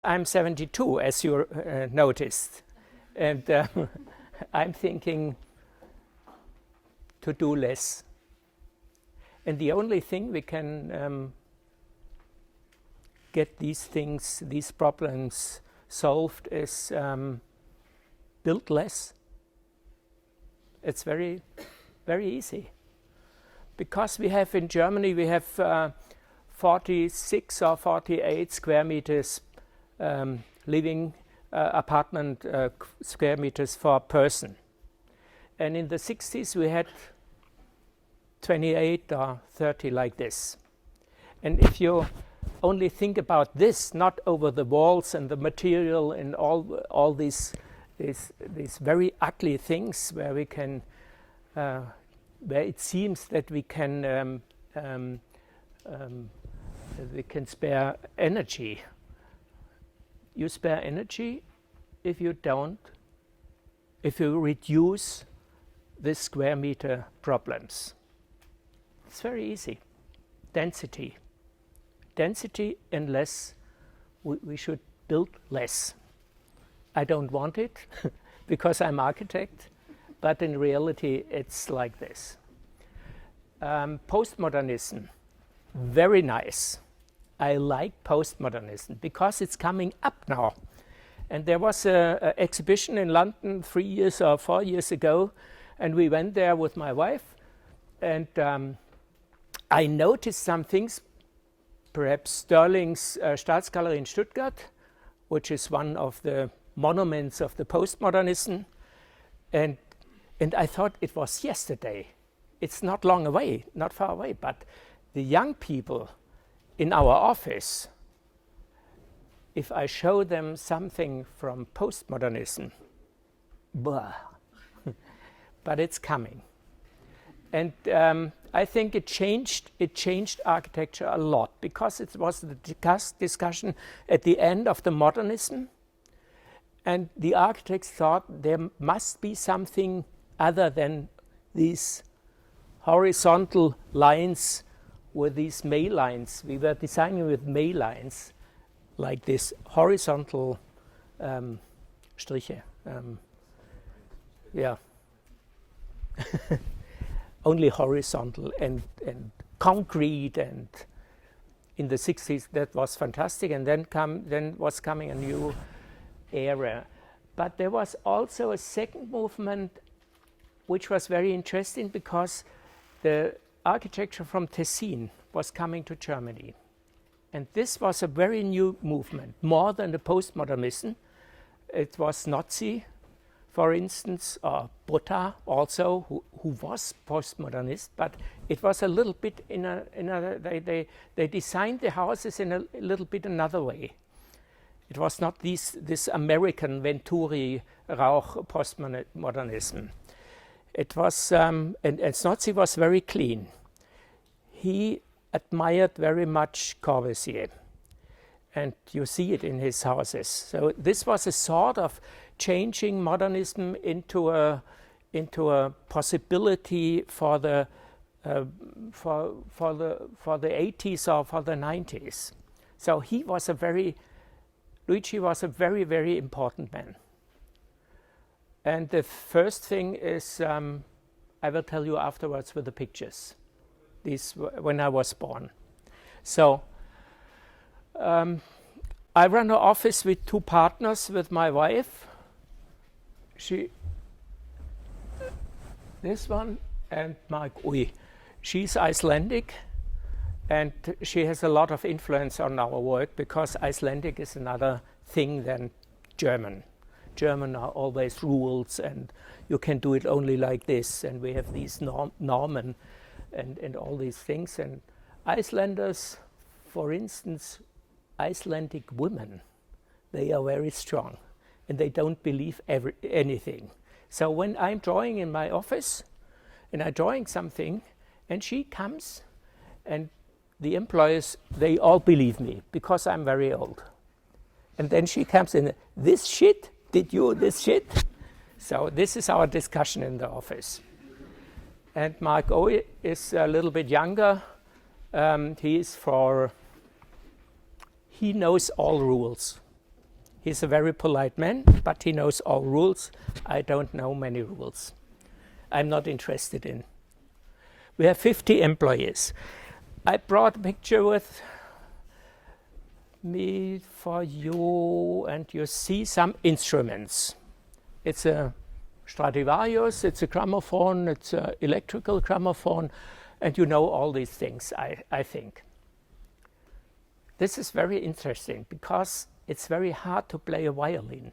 I'm 72, as you noticed, and I'm thinking to do less. And the only thing we can get these problems solved is build less. It's very, very easy. Because we have in Germany, we have 46 or 48 square meters living apartment square meters for a person. And in the 60s we had 28 or 30 like this. And if you only think about this, not over the walls and the material and all these very ugly things where we can, where it seems that we can spare energy. You spare energy if you reduce the square meter problems. It's very easy. Density and less. We should build less. I don't want it because I'm architect, but in reality it's like this. Postmodernism, very nice. I like postmodernism because it's coming up now. And there was an exhibition in London 3 years or 4 years ago, and we went there with my wife, and I noticed some things, perhaps Sterling's Staatsgalerie in Stuttgart, which is one of the monuments of the postmodernism, and I thought it was yesterday. It's not long away, not far away, but the young people in our office, if I show them something from postmodernism, blah. But it's coming. And I think it changed architecture a lot because it was the discussion at the end of the modernism, and the architects thought there must be something other than these horizontal lines with these May lines. We were designing with May lines, like this horizontal Striche. Yeah. Only horizontal and concrete, and in the 60s that was fantastic, and then was coming a new era. But there was also a second movement which was very interesting because the architecture from Tessin was coming to Germany. And this was a very new movement, more than the postmodernism. It was Nozzi, for instance, or Botta also, who was postmodernist, but it was a little bit they designed the houses in a little bit another way. It was not this American Venturi Rauch postmodernism. It was, and Nozzi was very clean. He admired very much Corbusier, and you see it in his houses. So this was a sort of changing modernism into a possibility for the 80s or for the 90s. So Luigi was a very, very important man. And the first thing is, I will tell you afterwards with the pictures. This when I was born. So I run an office with 2 partners with my wife. This one, and Mark Uy. She's Icelandic, and she has a lot of influence on our work because Icelandic is another thing than German. German are always rules, and you can do it only like this, and we have these Norman and all these things. And Icelanders, for instance, Icelandic women, they are very strong, and they don't believe anything. So when I'm drawing in my office, and I'm drawing something, and she comes, and the employers, they all believe me, because I'm very old. And then she comes in, this shit? Did you this shit? So this is our discussion in the office. And Mark Owe is a little bit younger. He knows all rules. He's a very polite man, but he knows all rules. I don't know many rules. I'm not interested in. We have 50 employees. I brought a picture with me for you, and you see some instruments. It's a Stradivarius, it's a gramophone, it's an electrical gramophone, and you know all these things, I think. This is very interesting because it's very hard to play a violin.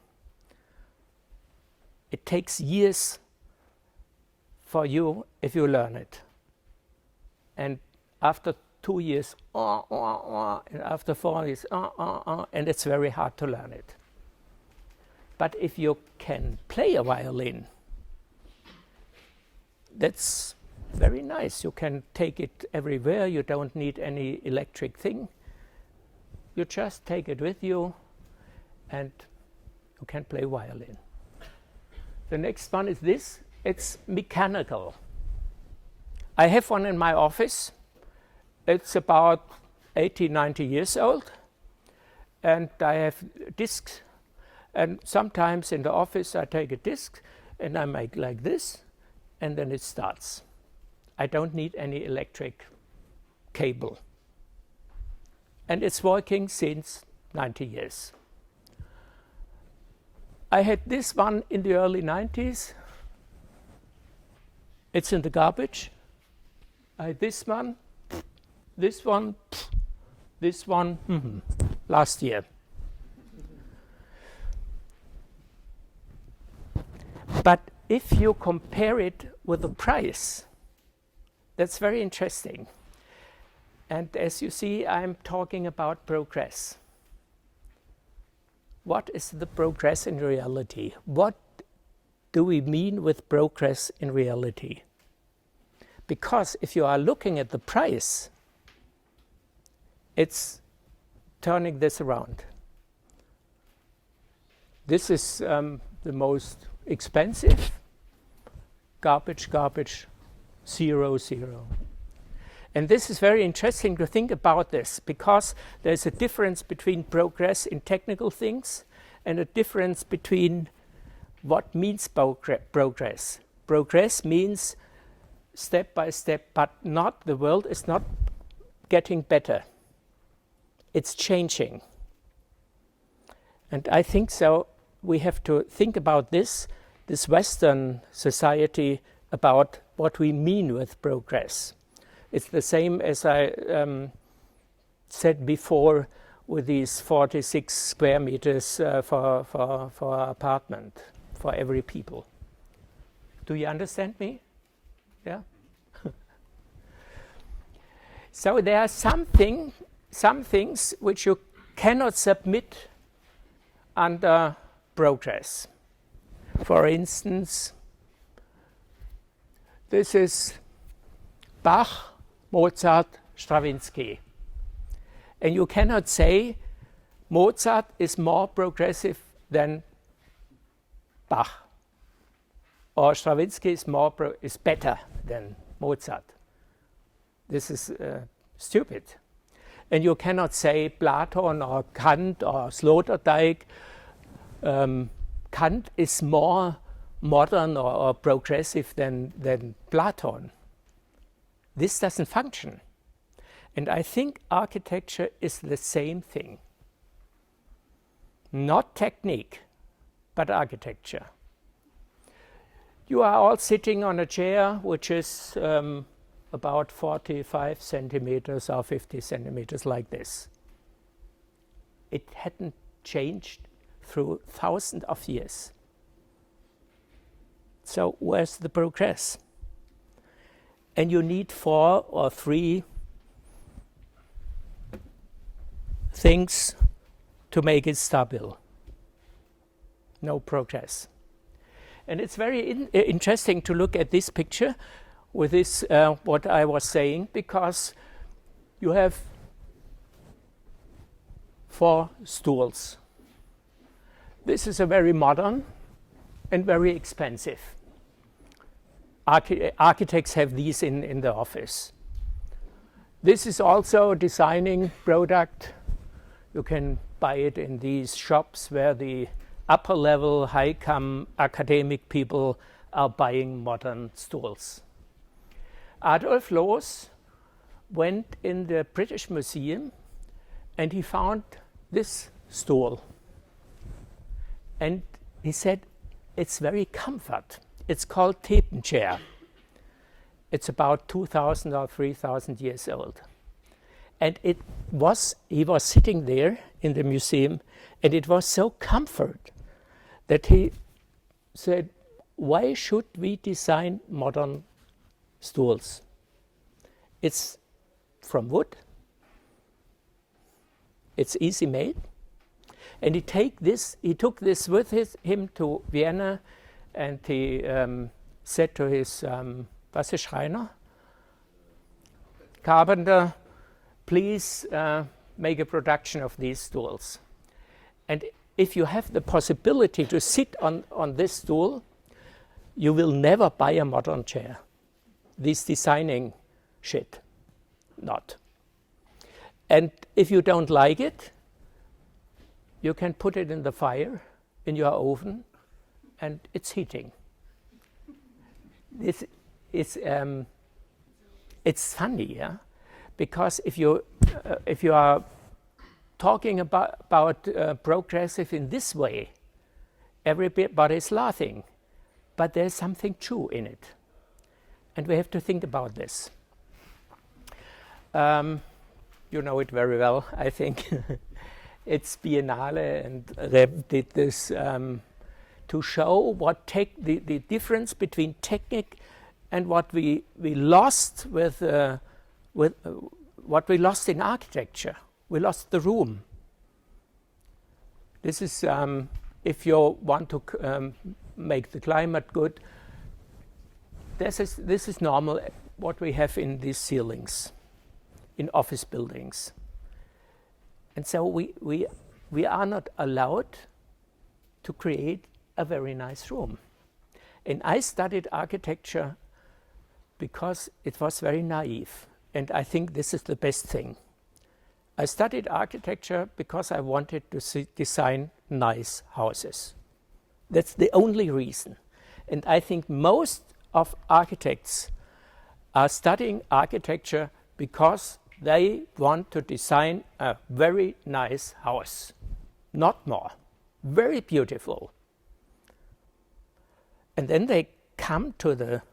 It takes years for you if you learn it. And after 2 years, and after 4 years, and it's very hard to learn it. But if you can play a violin, that's very nice. You can take it everywhere. You don't need any electric thing. You just take it with you and you can play violin. The next one is this. It's mechanical. I have one in my office. It's about 80, 90 years old. And I have discs. And sometimes in the office I take a disc and I make like this, and then it starts. I don't need any electric cable. And it's working since 90 years. I had this one in the early 90s. It's in the garbage. I had this one, this one, this one, last year. But if you compare it with the price, that's very interesting. And as you see, I'm talking about progress. What is the progress in reality? What do we mean with progress in reality? Because if you are looking at the price, it's turning this around. This is the most expensive. Garbage, garbage, 0, 0. And this is very interesting to think about this, because there's a difference between progress in technical things and a difference between what means progress. Progress means step by step, but not, the world is not getting better. It's changing. And I think so we have to think about this Western society, about what we mean with progress. It's the same as I said before with these 46 square meters for an apartment for every people. Do you understand me? Yeah? So there are some things which you cannot submit under progress. For instance, this is Bach, Mozart, Stravinsky. And you cannot say Mozart is more progressive than Bach, or Stravinsky is better than Mozart. This is stupid. And you cannot say Platon or Kant or Sloterdijk. Kant is more modern or progressive than Platon. This doesn't function. And I think architecture is the same thing. Not technique, but architecture. You are all sitting on a chair which is about 45 centimeters or 50 centimeters like this. It hadn't changed through thousands of years. So where's the progress? And you need 4 or 3 things to make it stable. No progress. And it's very interesting to look at this picture with this, what I was saying, because you have 4 stools. This is a very modern and very expensive. Architects have these in the office. This is also a designing product. You can buy it in these shops where the upper level, high-come academic people are buying modern stools. Adolf Loos went in the British Museum and he found this stool. And he said, it's very comfort. It's called Thepenchair. It's about 2,000 or 3,000 years old. And he was sitting there in the museum, and it was so comfort that he said, why should we design modern stools? It's from wood. It's easy made. And he took this with him to Vienna, and he said to his was ist Schreiner? Carpenter, please make a production of these stools. And if you have the possibility to sit on this stool, you will never buy a modern chair. This designing shit, not. And if you don't like it, you can put it in the fire, in your oven, and it's heating. It's funny, yeah? Because if you are talking about progressive in this way, everybody's laughing, but there's something true in it, and we have to think about this. You know it very well, I think. It's Biennale, and Reb did this to show what the difference between technique and what we lost with what we lost in architecture. We lost the room. This is if you want to make the climate good. This is normal. What we have in these ceilings, in office buildings. And so we are not allowed to create a very nice room. And I studied architecture because it was very naive. And I think this is the best thing. I studied architecture because I wanted to design nice houses. That's the only reason. And I think most of architects are studying architecture because they want to design a very nice house, not more. Very beautiful. And then they come to the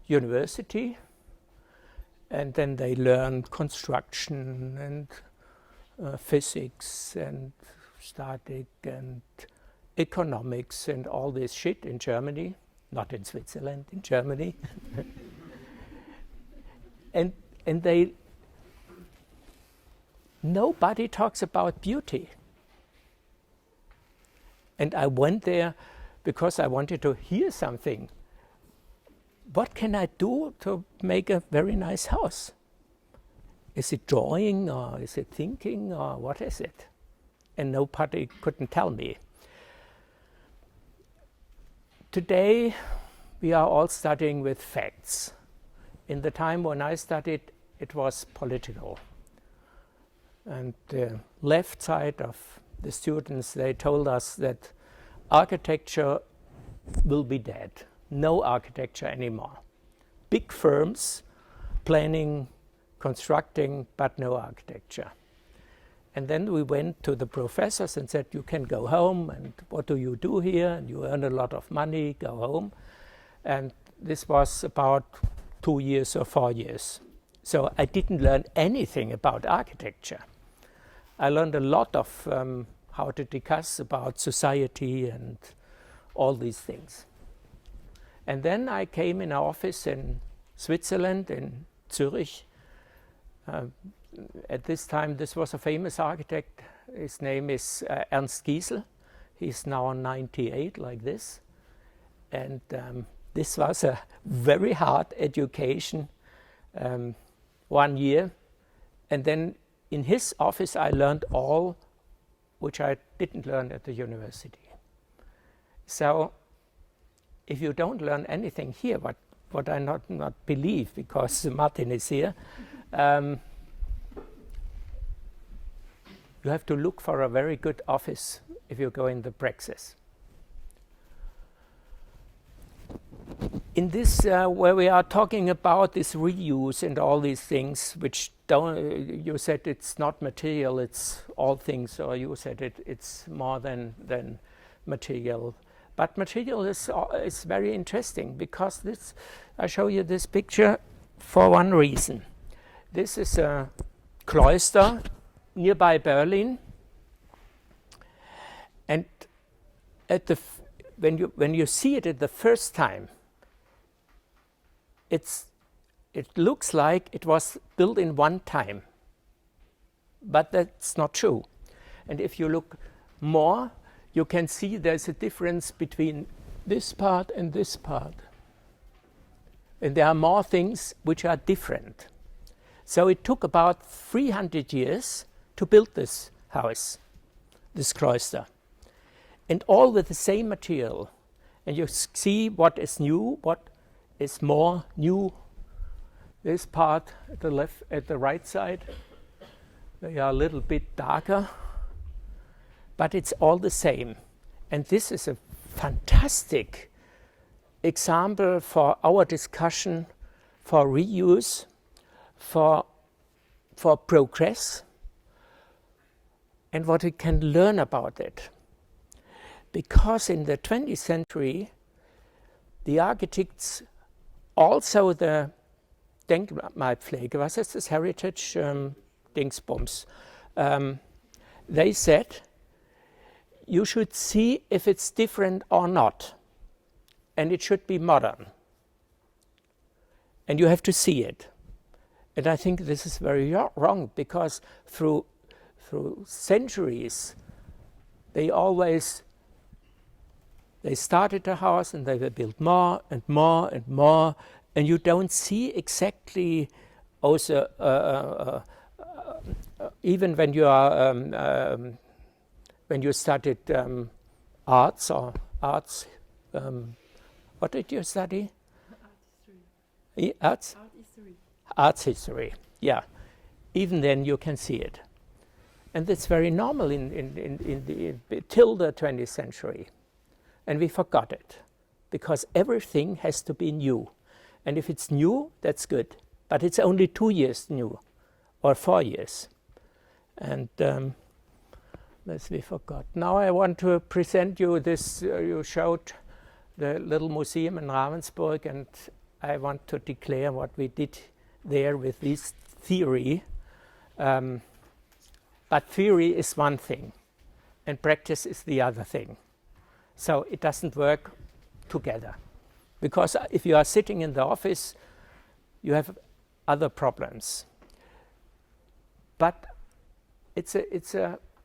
university, and then they learn construction and physics and static and economics and all this shit in Germany, not in Switzerland, in Germany. and nobody talks about beauty. And I went there because I wanted to hear something. What can I do to make a very nice house? Is it drawing, or is it thinking, or what is it? And nobody couldn't tell me. Today, we are all studying with facts. In the time when I studied, it was political. And the left side of the students, they told us that architecture will be dead. No architecture anymore. Big firms planning, constructing, but no architecture. And then we went to the professors and said, you can go home, and what do you do here? And you earn a lot of money, go home. And this was about 2 years or 4 years. So I didn't learn anything about architecture. I learned a lot of how to discuss about society and all these things. And then I came in an office in Switzerland, in Zurich. At this time, this was a famous architect. His name is Ernst Giesel. He's now 98, like this. And this was a very hard education, 1 year. And then in his office, I learned all which I didn't learn at the university. So if you don't learn anything here, what I not believe, because Martin is here, You have to look for a very good office if you go in the praxis. In this, where we are talking about this reuse and all these things, which you said it's not material, it's all things, or you said it's more than material. But material is very interesting, because this, I show you this picture for one reason. This is a cloister nearby Berlin, and when you see it at the first time, it looks like it was built in one time, but that's not true. And if you look more, you can see there's a difference between this part and this part, and there are more things which are different. So it took about 300 years to build this house, this cloister, and all with the same material. And you see what is new, what is more new. This part at the left, at the right side, they are a little bit darker, but it's all the same. And this is a fantastic example for our discussion, for reuse, for progress, and what we can learn about it. Because in the 20th century, the architects, also the Denkmalpflege, was ist das heritage Dingsbums, they said you should see if it's different or not, and it should be modern, and you have to see it. And I think this is very wrong, because through centuries they started a house and they will build more and more and more, and you don't see exactly also even when you are when you studied arts. What did you study? Arts? Art history. Arts history, yeah. Even then you can see it. And that's very normal till the 20th century. And we forgot it, because everything has to be new. And if it's new, that's good. But it's only 2 years new, or 4 years. And this we forgot. Now I want to present you this. You showed the little museum in Ravensburg, and I want to declare what we did there with this theory. But theory is one thing, and practice is the other thing. So it doesn't work together. Because if you are sitting in the office, you have other problems. But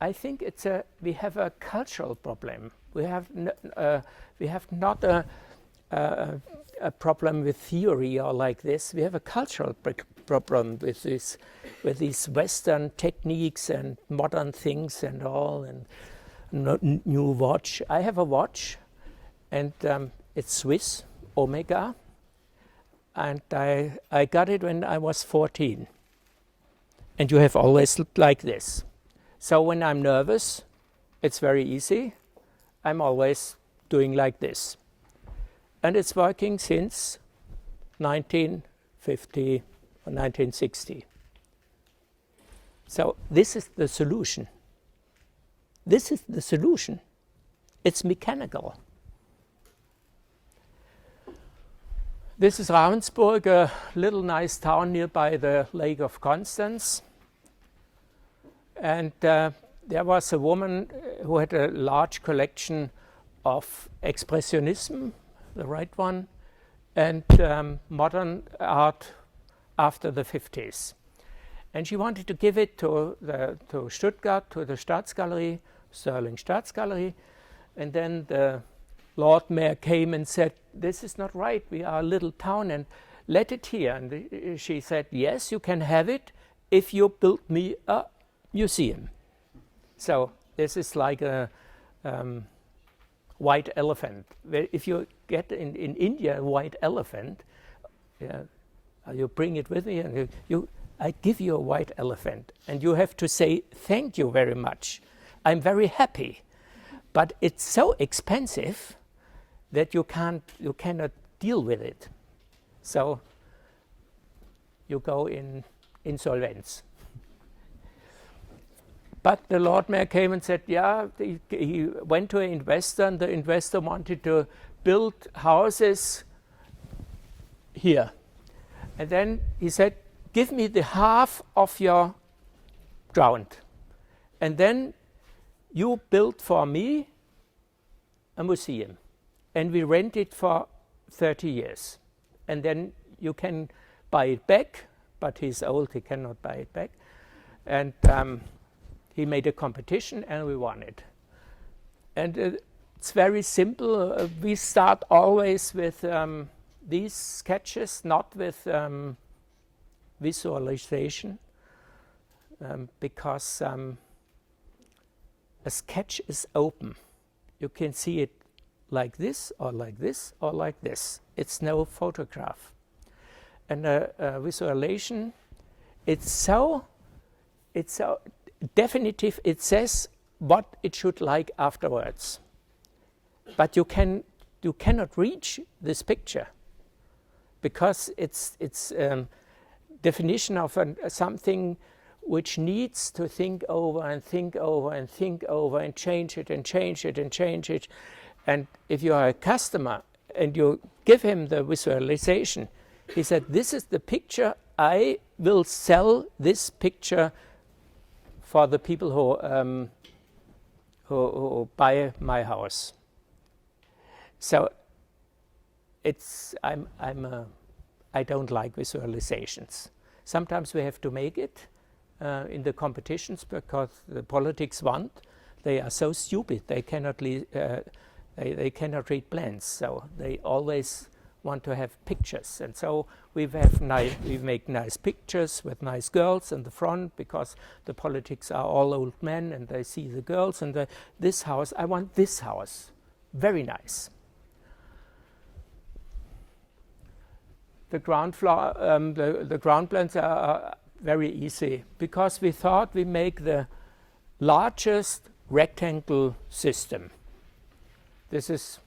I think we have a cultural problem. We have not a problem with theory or like this. We have a cultural problem with these Western techniques and modern things and all, and new watch. I have a watch, and it's Swiss, Omega, and I got it when I was 14. And you have always looked like this. So when I'm nervous, it's very easy. I'm always doing like this. And it's working since 1950 or 1960. So this is the solution. This is the solution. It's mechanical. This is Ravensburg, a little nice town nearby the Lake of Constance. And there was a woman who had a large collection of Expressionism, the right one, and modern art after the 50s. And she wanted to give it to Stuttgart, to the Staatsgalerie, Sterling Staatsgalerie. And then the Lord Mayor came and said, this is not right, we are a little town, and let it here. And she said, yes, you can have it if you build me a museum. So this is like a white elephant. If you get in India a white elephant, you bring it with you, and I give you a white elephant, and you have to say, thank you very much. I'm very happy. But it's so expensive that you cannot deal with it. So you go in insolvency. But the Lord Mayor came and said, yeah, he went to an investor, and the investor wanted to build houses here. And then he said, give me the half of your ground. And then you build for me a museum. And we rent it for 30 years. And then you can buy it back, but he's old, he cannot buy it back. And he made a competition and we won it. And it's very simple. We start always with these sketches, not with visualization, because a sketch is open. You can see it like this, or like this, or like this. It's no photograph. And a visualization, it's so definitive. It says what it should like afterwards. But you cannot reach this picture, because it's definition of something which needs to think over and think over and think over and change it and change it and change it. And if you are a customer and you give him the visualization, he said, this is the picture, I will sell this picture for the people who buy my house. So I don't like visualizations. Sometimes we have to make it in the competitions because the politics want. They are so stupid, they cannot read plans, so they always want to have pictures. And so we make nice pictures with nice girls in the front, because the politics are all old men and they see the girls and this house, I want this house, very nice. The ground floor, the ground plans are very easy, because we thought we make the largest rectangle system. This is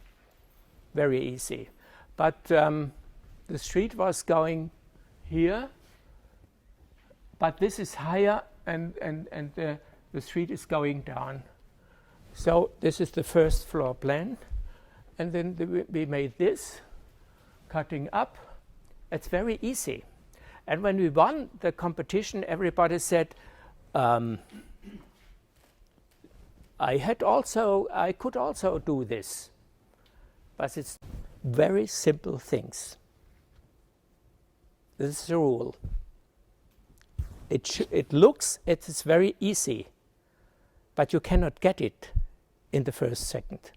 very easy. But the street was going here, but this is higher, and the street is going down. So this is the first floor plan. And then we made this, cutting up. It's very easy. And when we won the competition, everybody said, I could also do this. But it's very simple things. This is the rule. It looks, it is very easy, but you cannot get it in the first second.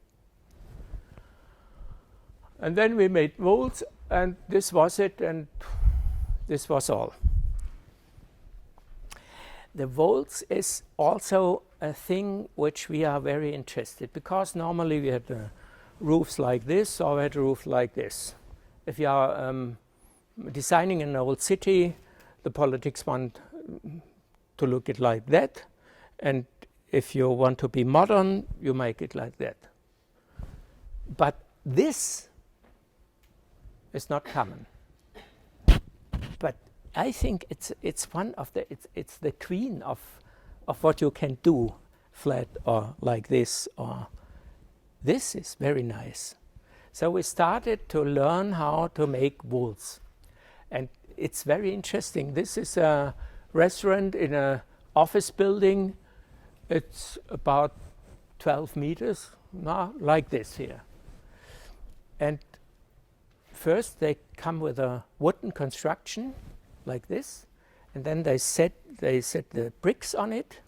And then we made molds, and this was it, and this was all. The walls is also a thing which we are very interested, because normally we had roofs like this, or we had a roof like this. If you are designing an old city, the politics want to look it like that, and if you want to be modern, you make it like that. But this is not common. But I think it's one of the it's the queen of what you can do, flat or like this, or this is very nice. So we started to learn how to make walls, and it's very interesting. This is a restaurant in an office building. It's about 12 meters, like this here. And first they come with a wooden construction like this, and then they set the bricks on it,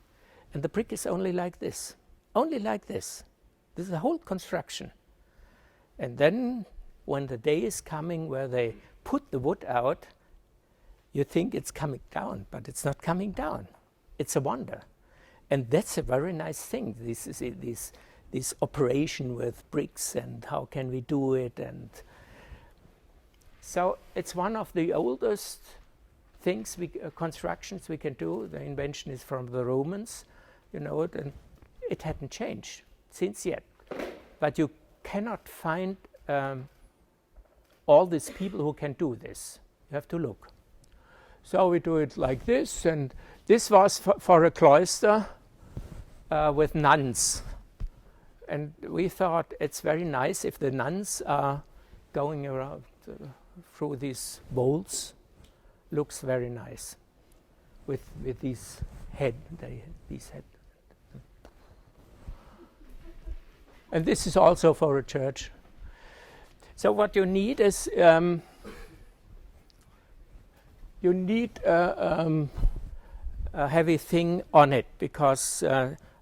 and the brick is only like this, only like this. This is the whole construction. And then when the day is coming where they put the wood out, you think it's coming down, but it's not coming down. It's a wonder. And that's a very nice thing. This operation with bricks, and how can we do it. And so it's one of the oldest things, constructions we can do. The invention is from the Romans, you know it, and it hadn't changed since yet. But you cannot find all these people who can do this. You have to look. So we do it like this, and this was for a cloister with nuns. And we thought it's very nice if the nuns are going around through these vaults. Looks very nice with these head. And this is also for a church. So what you need is you need a heavy thing on it, because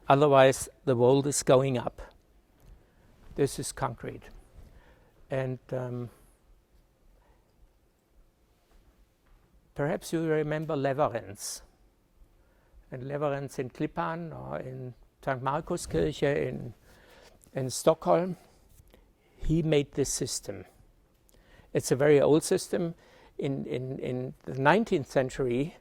otherwise the vault is going up. This is concrete. And perhaps you remember Leverens. And Leverens in Klippan or in St. Markuskirche in Stockholm, he made this system. It's a very old system. In the 19th century,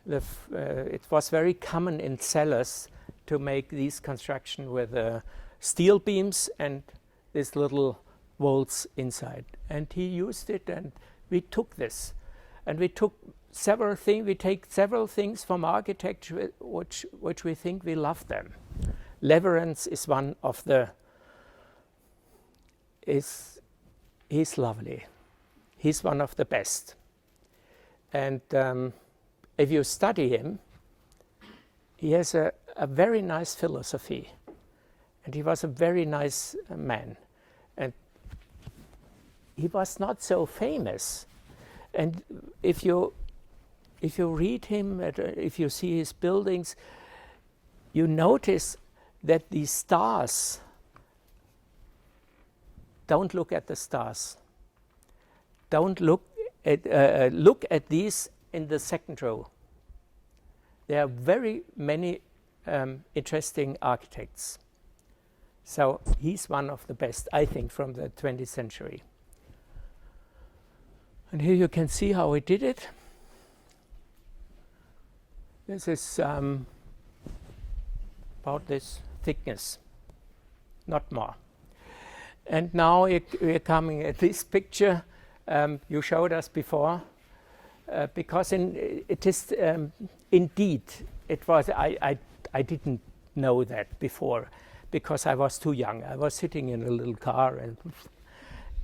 it was very common in cellars to make these construction with steel beams and these little vaults inside. And he used it, and we took this. And we took several things. We take several things from architecture which we think we love them. Leverens is one of the. He's lovely. He's one of the best. And if you study him, he has a very nice philosophy, and he was a very nice man. And he was not so famous. And if you read him, if you see his buildings, you notice that the stars. Don't look at the stars. Don't look at these in the second row. There are very many interesting architects. So he's one of the best, I think, from the 20th century. And here you can see how he did it. This is about this thickness, not more. And now we're coming at this picture you showed us before, because it is indeed, it was, I didn't know that before, because I was too young. I was sitting in a little car and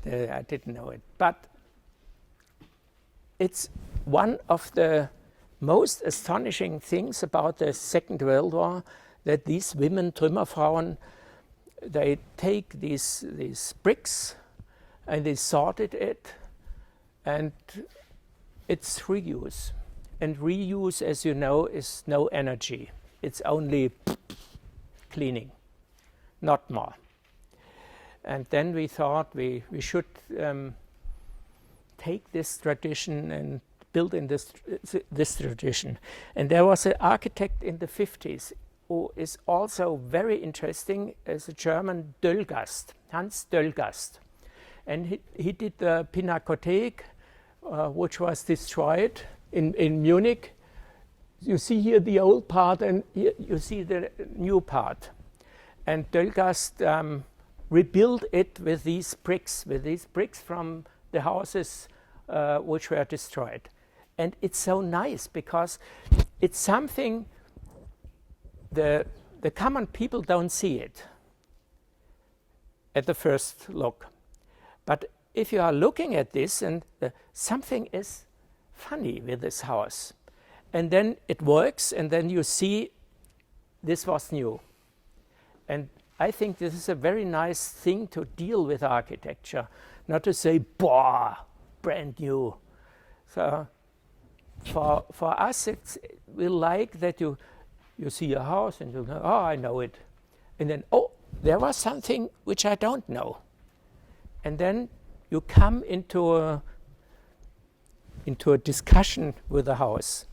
I didn't know it. But it's one of the most astonishing things about the Second World War, that these women, Trümmerfrauen, they take these bricks and they sorted it, and it's reuse. And reuse, as you know, is no energy. It's only cleaning, not more. And then we thought we should take this tradition and build in this tradition. And there was an architect in the 50s who is also very interesting, as a German, Döllgast, Hans Döllgast. And he did the Pinakothek, which was destroyed in Munich. You see here the old part, and here you see the new part. And Döllgast rebuilt it with these bricks from the houses which were destroyed. And it's so nice, because it's something the common people don't see it at the first look. But if you are looking at this, and something is funny with this house, and then it works, and then you see this was new. And I think this is a very nice thing to deal with architecture, not to say, "Bah, brand new." So for us, we like that you see a house and you go, "Oh, I know it," and then, "Oh, there was something which I don't know," and then you come into a discussion with the house,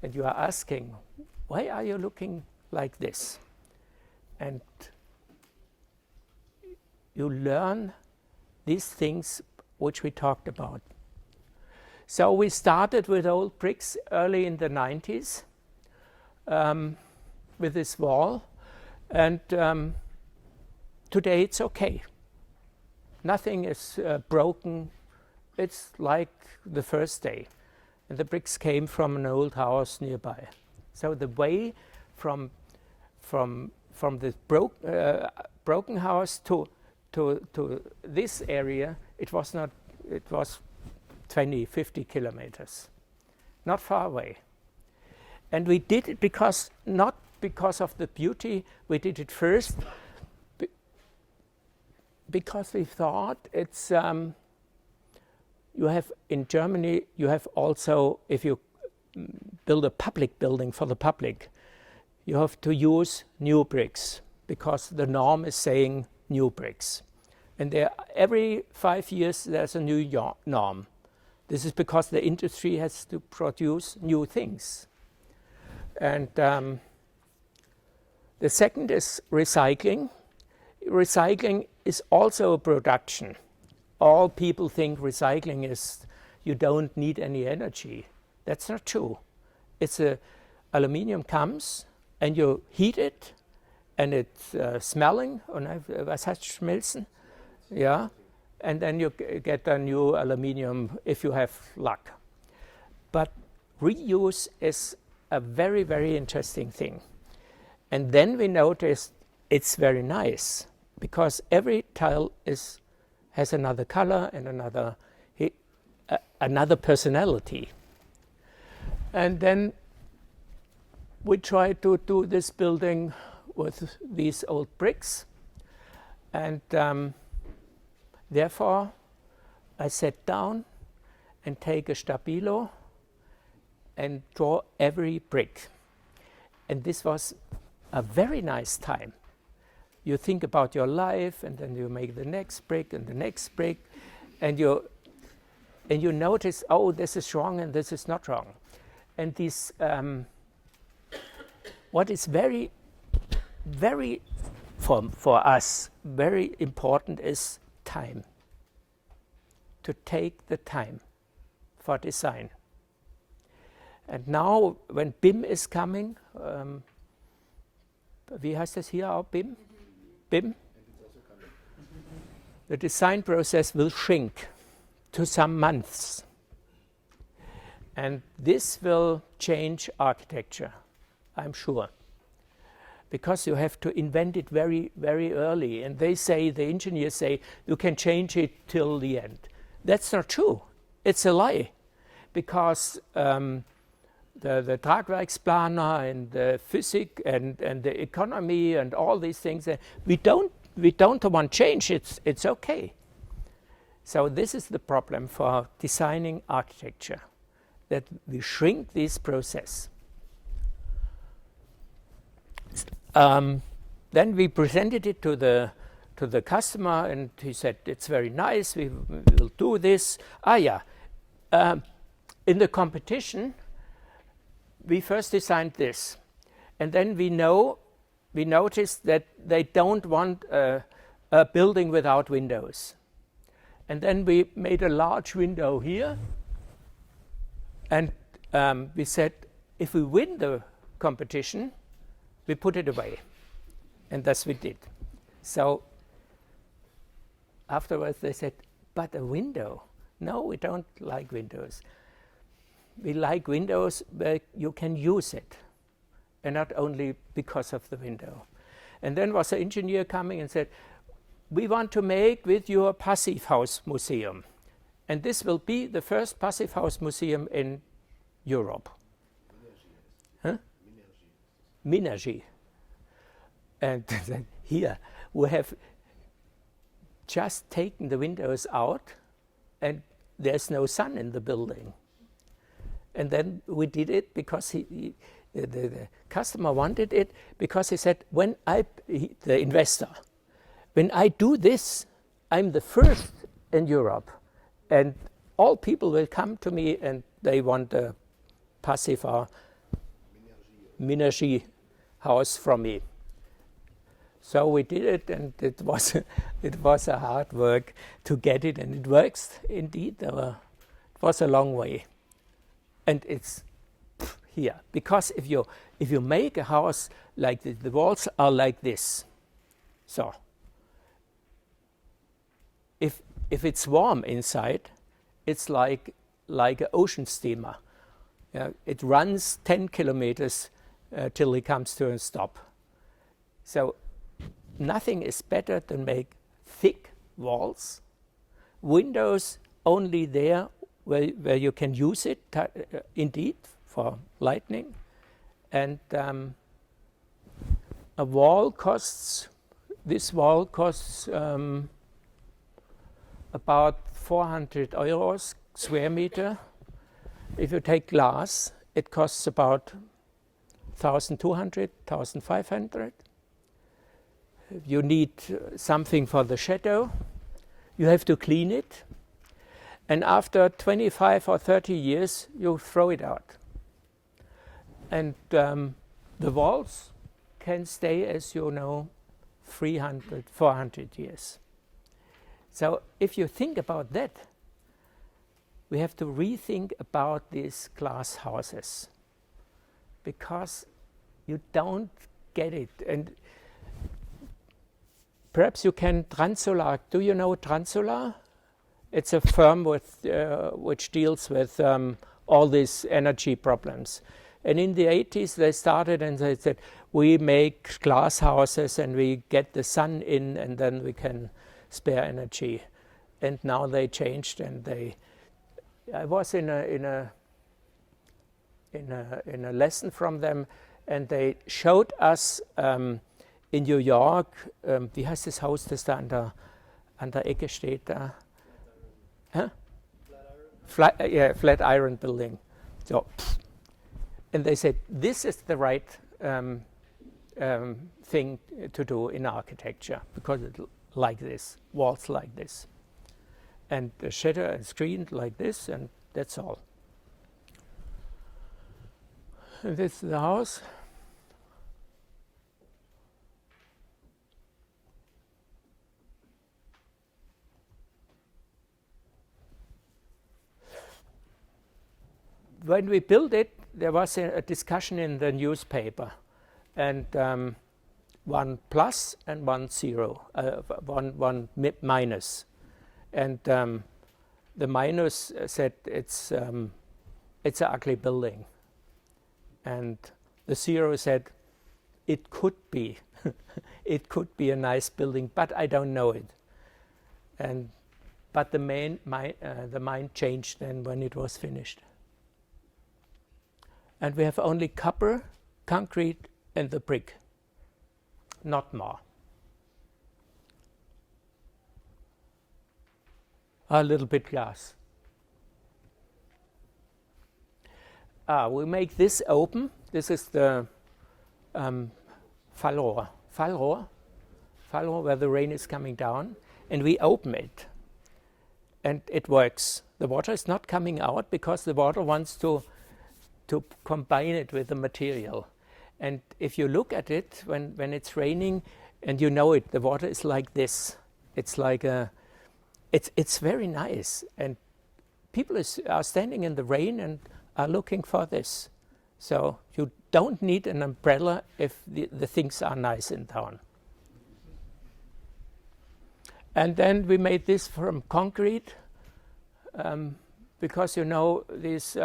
and you are asking, "Why are you looking like this?" And you learn these things which we talked about. So we started with old bricks early in the 90s with this wall, and today it's okay. Nothing is broken. It's like the first day. And the bricks came from an old house nearby. So the way from the broken house to this area, it was 20, 50 kilometers. Not far away. And we did it not because of the beauty. We did it first because we thought it's you have in Germany, you have also, if you build a public building for the public, you have to use new bricks because the norm is saying new bricks. And every 5 years there's a new norm. This is because the industry has to produce new things. And the second is recycling. Recycling is also a production. All people think recycling is you don't need any energy. That's not true. It's aluminium comes and you heat it and it's smelling, was heißt schmelzen? Yeah, and then you get a new aluminium if you have luck. But reuse is a very, very interesting thing. And then we noticed it's very nice because every tile has another color and another personality. And then we tried to do this building with these old bricks. And therefore, I sat down and take a Stabilo and draw every brick. And this was a very nice time. You think about your life, and then you make the next brick and the next brick, and you notice, oh, this is wrong and this is not wrong. And this, what is very, very for us very important is time. To take the time for design. And now, when BIM is coming, wie heißt das hier auch, BIM? BIM? The design process will shrink to some months. And this will change architecture, I'm sure. Because you have to invent it very, very early. And the engineers say, you can change it till the end. That's not true. It's a lie. Because the Tragwerksplaner and the physics and the economy and all these things, we don't want change. It's okay. So this is the problem for designing architecture, that we shrink this process. Then we presented it to the customer, and he said, "It's very nice. We will do this." In the competition, we first designed this, and then we noticed that they don't want a building without windows. And then we made a large window here, and we said, if we win the competition, we put it away. And thus we did. So afterwards they said, but a window? No, we don't like windows. We like windows where you can use it, and not only because of the window. And then was an engineer coming and said, we want to make with your Passive House Museum. And this will be the first Passive House Museum in Europe. Huh? Minergie. And then here we have just taken the windows out, and there's no sun in the building. And then we did it because the customer wanted it, because he said, the investor, when I do this, I'm the first in Europe, and all people will come to me and they want a passive Minergie house from me. So we did it, and it was a hard work to get it, and it works indeed. There were was a long way, and it's here. Because if you make a house like this, the walls are like this. So if it's warm inside, it's like an ocean steamer. It runs 10 kilometers till it comes to a stop. So nothing is better than make thick walls, windows only there where you can use it indeed for lighting, and a wall costs, this wall costs about 400 euros square meter. If you take glass, it costs about 1,200, 1,500. You need something for the shadow. You have to clean it. And after 25 or 30 years, you throw it out. And the walls can stay, as you know, 300, 400 years. So if you think about that, we have to rethink about these glass houses, because you don't get it. And perhaps you can Transolar. Do you know Transolar? It's a firm which deals with all these energy problems. And in the 80s they started and they said, we make glass houses and we get the sun in and then we can spare energy. And now they changed, and I was in a lesson from them, and they showed us in New York, wie heißt das Haus, das da an der Ecke steht da? Huh? Flatiron building. So, and they said, this is the right thing to do in architecture, because it's like this, walls like this, and the shadow and screen like this, and that's all. And this is the house. When we built it, there was a discussion in the newspaper, and one plus and one zero, one minus, and the minus said it's an ugly building, and the zero said it could be, it could be a nice building, but I don't know it. And but the mind changed then when it was finished. And we have only copper, concrete, and the brick, not more. A little bit glass. We make this open. This is the Fallrohr where the rain is coming down, and we open it, and it works. The water is not coming out because the water wants to combine it with the material. And if you look at it when it's raining, and you know it, the water is like this. It's like it's very nice, and people are standing in the rain and are looking for this. So you don't need an umbrella if the things are nice in town. And then we made this from concrete, because you know these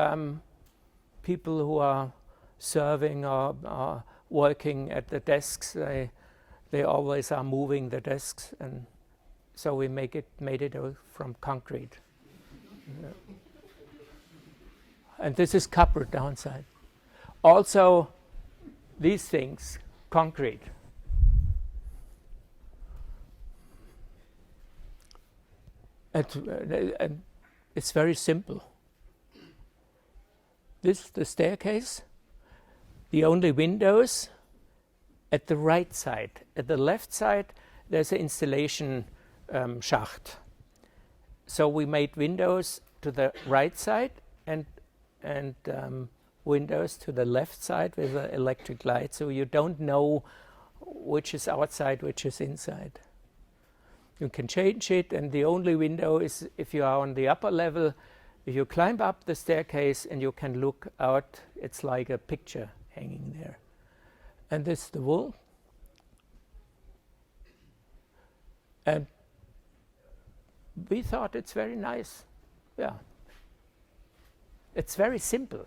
people who are serving or are working at the desks, they always are moving the desks, and so we made it from concrete. And this is copper downside. Also, these things, concrete. And it's very simple. This is the staircase. The only windows at the right side. At the left side, there's an installation shaft. So we made windows to the right side and windows to the left side with an electric light, so you don't know which is outside, which is inside. You can change it, and the only window is if you are on the upper level, If you climb up the staircase and you can look out, it's like a picture hanging there. And this is the wool. And we thought it's very nice. Yeah. It's very simple.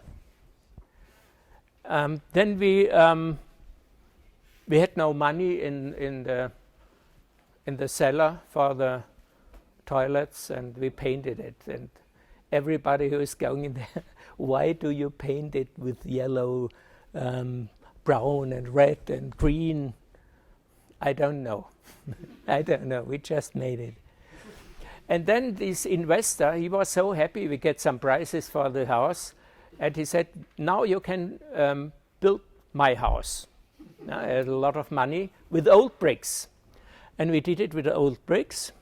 Then we had no money in the cellar for the toilets, and we painted it. And everybody who is going in there, why do you paint it with yellow, brown and red and green? I don't know. I don't know. We just made it. And then this investor, he was so happy we get some prices for the house. And he said, now you can build my house. I had a lot of money with old bricks. And we did it with the old bricks.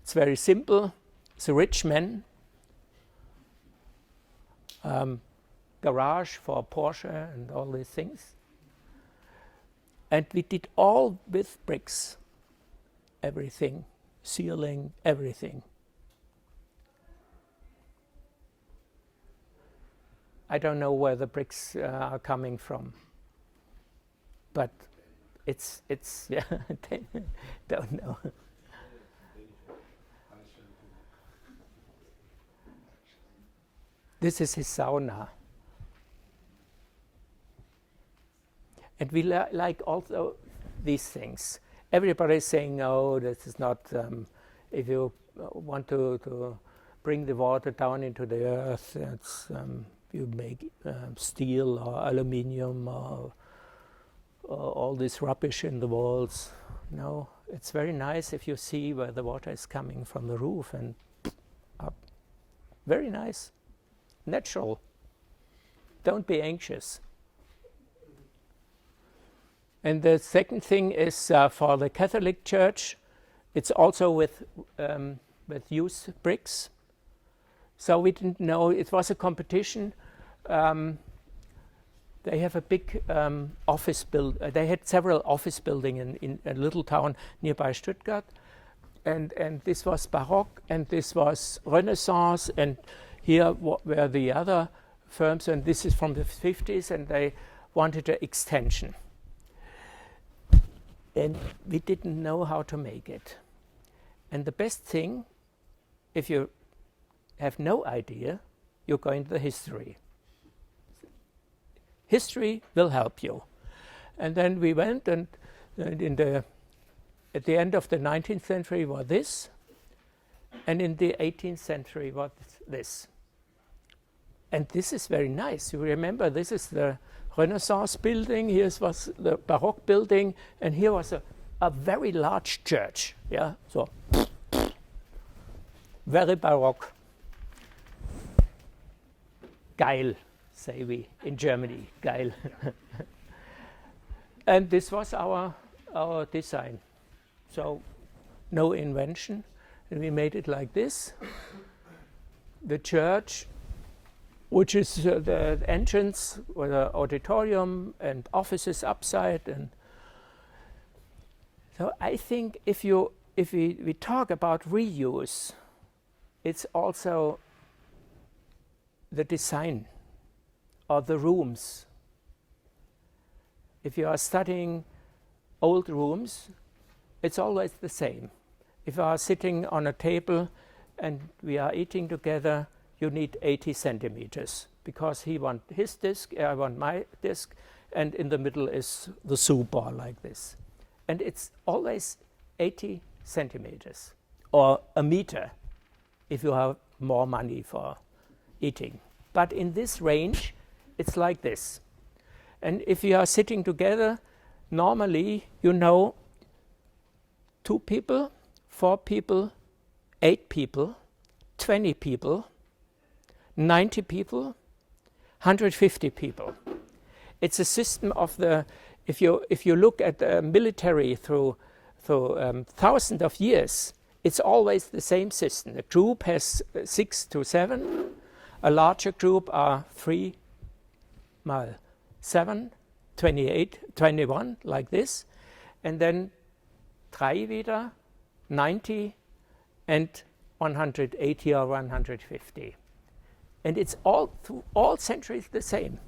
It's very simple. It's a rich man. Garage for Porsche and all these things. And we did all with bricks. Everything. Ceiling, everything. I don't know where the bricks are coming from, but it's yeah, don't know. This is his sauna. And we like also these things. Everybody is saying, oh, this is not, if you want to bring the water down into the earth, it's, you make steel or aluminium or all this rubbish in the walls. No, it's very nice if you see where the water is coming from the roof and up. Very nice, natural. Don't be anxious. And the second thing is for the Catholic Church. It's also with used bricks. So we didn't know, it was a competition. They have a big office they had several office buildings in a little town nearby Stuttgart. And this was Baroque, and this was Renaissance, and here were the other firms, and this is from the 50s, and they wanted an extension. And we didn't know how to make it. And the best thing, if you have no idea, you go into the history. History will help you. And then we went, and at the end of the 19th century was this, and in the 18th century was this. And this is very nice. You remember, this is the Renaissance building, here was the Baroque building, and here was a very large church. Yeah, so very Baroque. Geil, say we in Germany, geil. And this was our design. So no invention, and we made it like this. The church, which is the entrance with the auditorium and offices upside, and so I think if we talk about reuse, it's also the design of the rooms. If you are studying old rooms, it's always the same. If you are sitting on a table and we are eating together, you need 80 centimeters, because he wants his disc, I want my disc, and in the middle is the soup bar like this. And it's always 80 centimeters, or a meter, if you have more money for eating. But in this range, it's like this. And if you are sitting together, normally, you know, 2 people, 4 people, 8 people, 20 people, 90 people, 150 people. It's a system of the, if you look at the military through thousands of years, it's always the same system. The group has 6 to 7. A larger group are 3 mal 7, 28, 21, like this. And then 3 wieder, 90, and 180 or 150. And it's all through all centuries the same.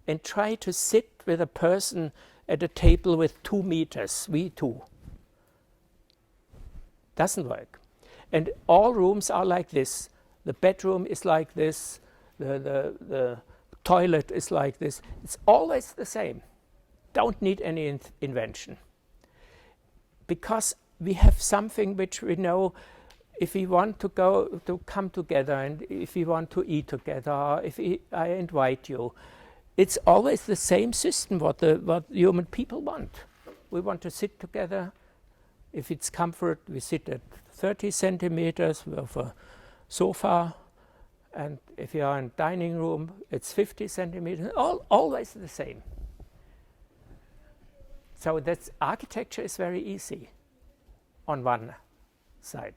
And try to sit with a person at a table with 2 meters, V2. Doesn't work. And all rooms are like this. The bedroom is like this. The toilet is like this. It's always the same. Don't need any invention. Because we have something which we know, if we want to come together, and if we want to eat together, or if I invite you, it's always the same system what human people want. We want to sit together. If it's comfort, we sit at 30 centimeters with a sofa, and if you are in dining room, it's 50 centimeters. Always the same. So that's architecture is very easy on one side.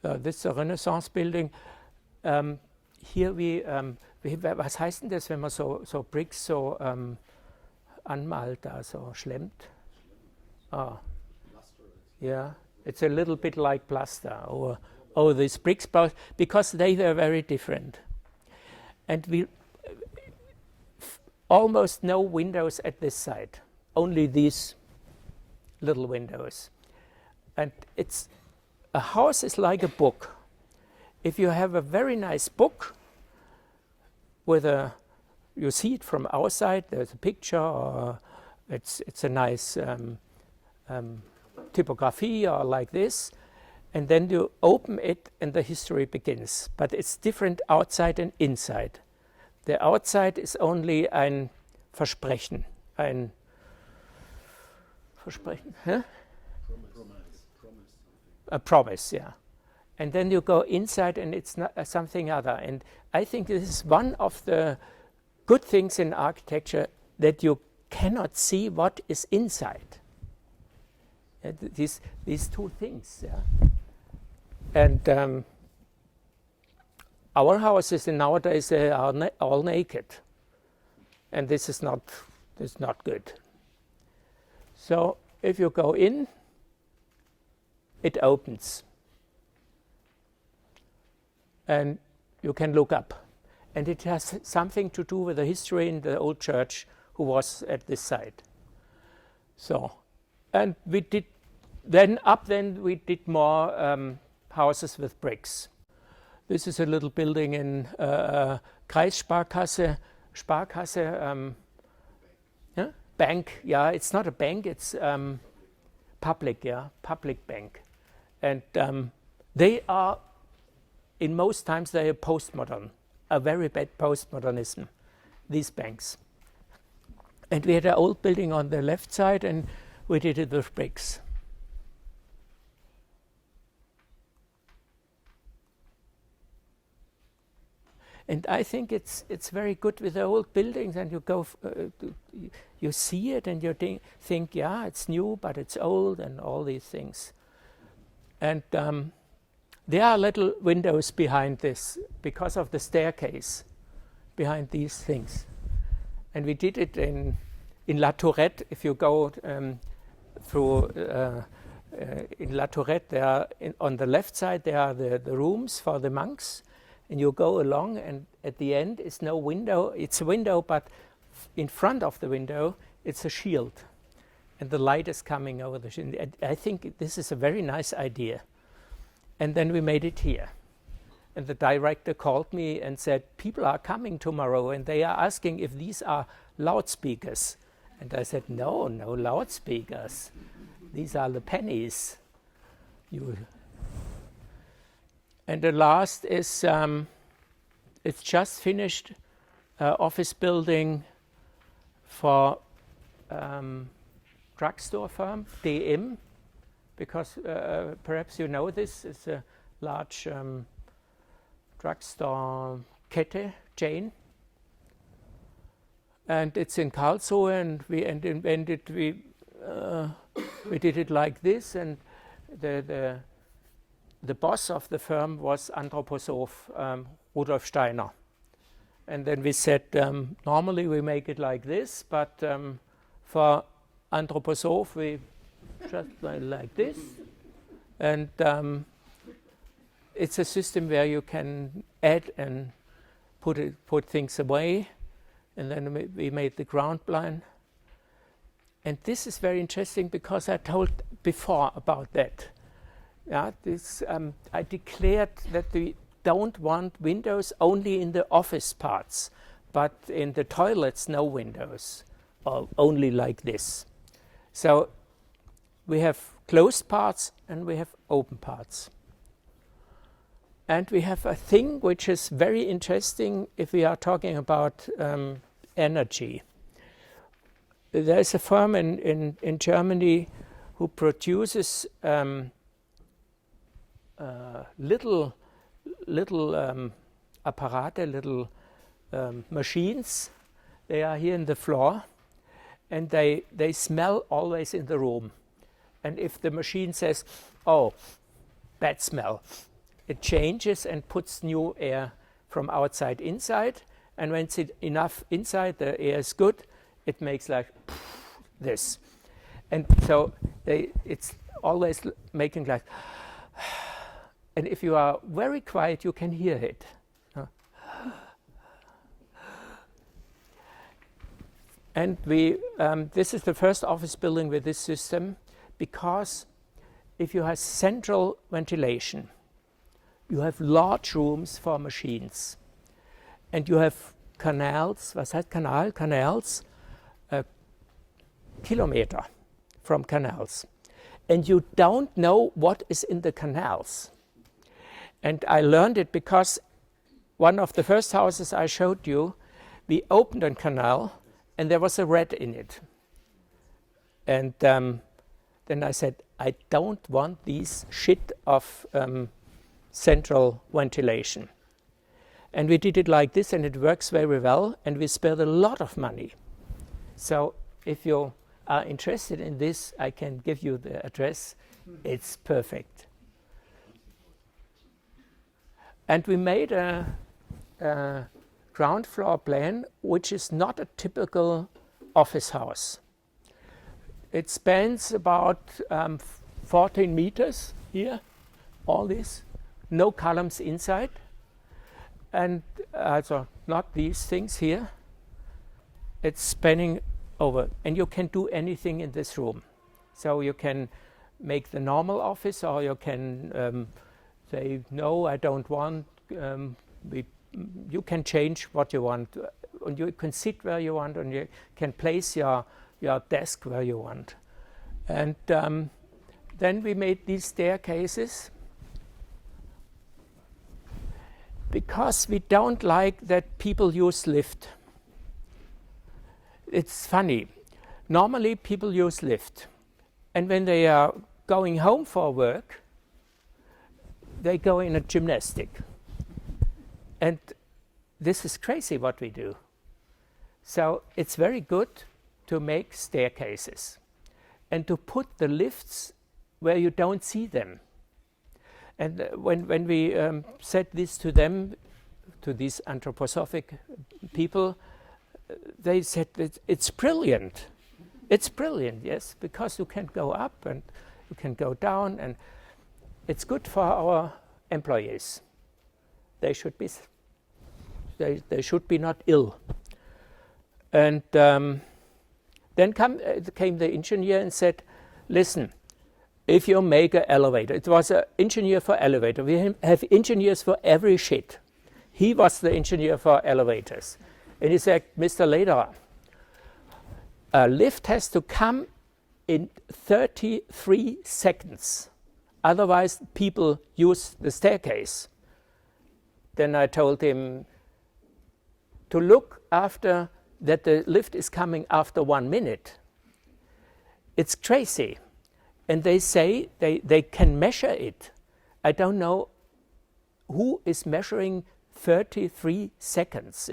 This is a Renaissance building. Hier was heißt denn das, wenn man so Bricks so anmalt, da so schlemmt? Yeah, it's a little bit like plaster over these bricks, because they were very different. And we almost no windows at this side, only these little windows. And a house is like a book. If you have a very nice book with you see it from outside, there's a picture, or it's a nice typography, or like this, and then you open it and the history begins. But it's different outside and inside. The outside is only ein Versprechen, ein Versprechen, huh? A promise, yeah. And then you go inside and it's not, something other. And I think this is one of the good things in architecture, that you cannot see what is inside. These two things, yeah. And our houses nowadays are all naked, and this is not good. So if you go in, it opens, and you can look up, and it has something to do with the history in the old church who was at this site. So, and we did then we did more houses with bricks. This is a little building in Kreissparkasse, yeah? Bank. Yeah, it's not a bank, it's public, yeah, public bank. And they are, in most times, they are postmodern, a very bad postmodernism, these banks. And we had an old building on the left side, and we did it with bricks. And I think it's very good with the old buildings, and you go, you see it, and you think, yeah, it's new, but it's old, and all these things. And there are little windows behind this because of the staircase behind these things. And we did it in La Tourette. If you go through in La Tourette, there on the left side there are the rooms for the monks. And you go along, and at the end is no window. It's a window, but in front of the window, it's a shield. And the light is coming over the shield. I think this is a very nice idea. And then we made it here. And the director called me and said, people are coming tomorrow, and they are asking if these are loudspeakers. And I said, no loudspeakers. These are the pennies. And the last is, it's just finished office building for drugstore firm, DM, because perhaps you know this, it's a large drugstore Kette chain. And it's in Karlsruhe, and we did it like this, and the boss of the firm was Anthroposoph, Rudolf Steiner. And then we said, normally we make it like this, but for Anthroposoph we just like this. And it's a system where you can add and put things away, and then we made the ground blind. And this is very interesting because I told before about that. Yeah, I declared that we don't want windows only in the office parts, but in the toilets no windows, or only like this. So we have closed parts and we have open parts. And we have a thing which is very interesting if we are talking about energy. There is a firm in Germany who produces little apparate, little machines. They are here in the floor, and they smell always in the room. And if the machine says, "Oh, bad smell," it changes and puts new air from outside inside. And when it's enough inside, the air is good. It makes like this, and so it's always making like. And if you are very quiet, you can hear it. And this is the first office building with this system, because if you have central ventilation, you have large rooms for machines, and you have canals. Was heißt Kanal? Canals. Kilometer from canals, and you don't know what is in the canals. And I learned it because one of the first houses I showed you, we opened a canal and there was a rat in it. And then I said, I don't want these shit of central ventilation. And we did it like this, and it works very well, and we spared a lot of money. So if you are interested in this, I can give you the address. It's perfect. And we made a ground floor plan, which is not a typical office house. It spans about 14 meters here, all this, no columns inside, and also not these things here. It's spanning over, and you can do anything in this room. So you can make the normal office, or you can say, no, I don't want. You can change what you want, and you can sit where you want, and you can place your desk where you want. And then we made these staircases because we don't like that people use lift. It's funny. Normally people use lift, and when they are going home for work, they go in a gymnastic. And this is crazy what we do. So it's very good to make staircases and to put the lifts where you don't see them. And when we said this to them, to these anthroposophic people, they said it's brilliant. It's brilliant, yes, because you can go up and you can go down, and it's good for our employees. They should be not ill. And then came the engineer and said, listen, if you make an elevator, it was an engineer for elevator. We have engineers for every shit. He was the engineer for elevators. And he said, Mr. Lederer, a lift has to come in 33 seconds. Otherwise, people use the staircase. Then I told him to look after that the lift is coming after 1 minute. It's crazy. And they say they can measure it. I don't know who is measuring 33 seconds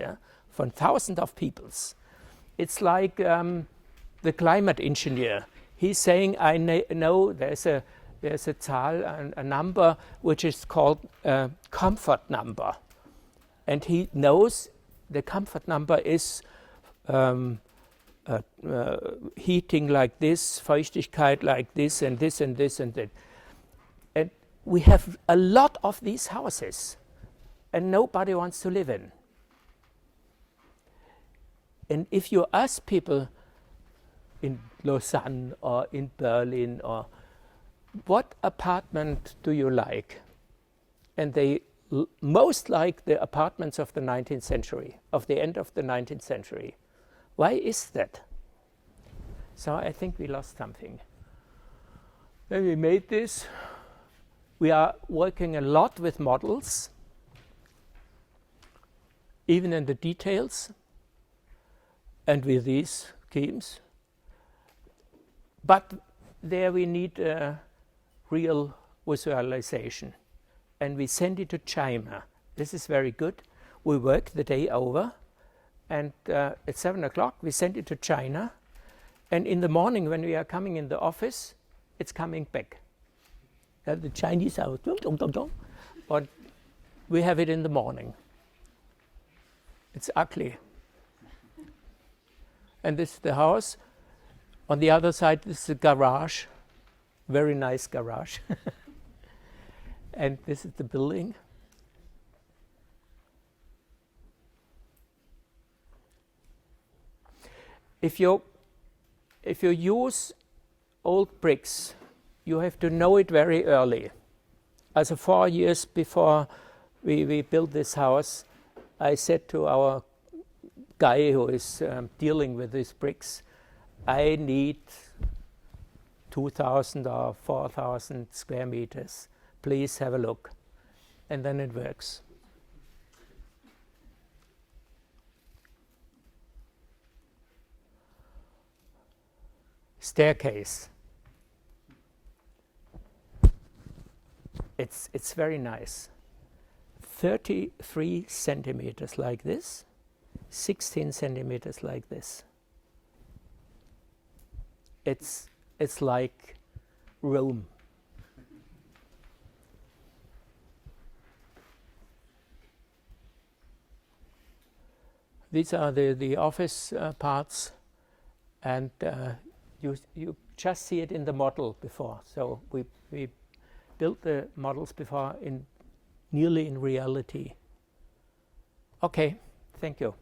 from thousands of peoples. It's like the climate engineer. He's saying, I know there's a Zahl, a number, which is called comfort number. And he knows the comfort number is heating like this, Feuchtigkeit like this, and this, and this, and that. And we have a lot of these houses and nobody wants to live in. And if you ask people in Lausanne or in Berlin, or what apartment do you like? And they most like the apartments of the 19th century, of the end of the 19th century. Why is that? So I think we lost something. When we made this, we are working a lot with models, even in the details, and with these schemes. But there we need a real visualization. And we send it to China. This is very good. We work the day over, and at 7 o'clock we send it to China, and in the morning when we are coming in the office, it's coming back. The Chinese are but we have it in the morning. It's ugly. And this is the house. On the other side, this is the garage. Very nice garage. And this is the building. If you use old bricks, you have to know it very early. As 4 years before we built this house, I said to our guy who is dealing with these bricks, I need 2,000 or 4,000 square meters. Please have a look. And then it works. Staircase. It's very nice. 33 centimeters like this, 16 centimeters like this. It's like Rome. These are the office parts, and you just see it in the model before. So we built the models before nearly in reality. Okay, thank you.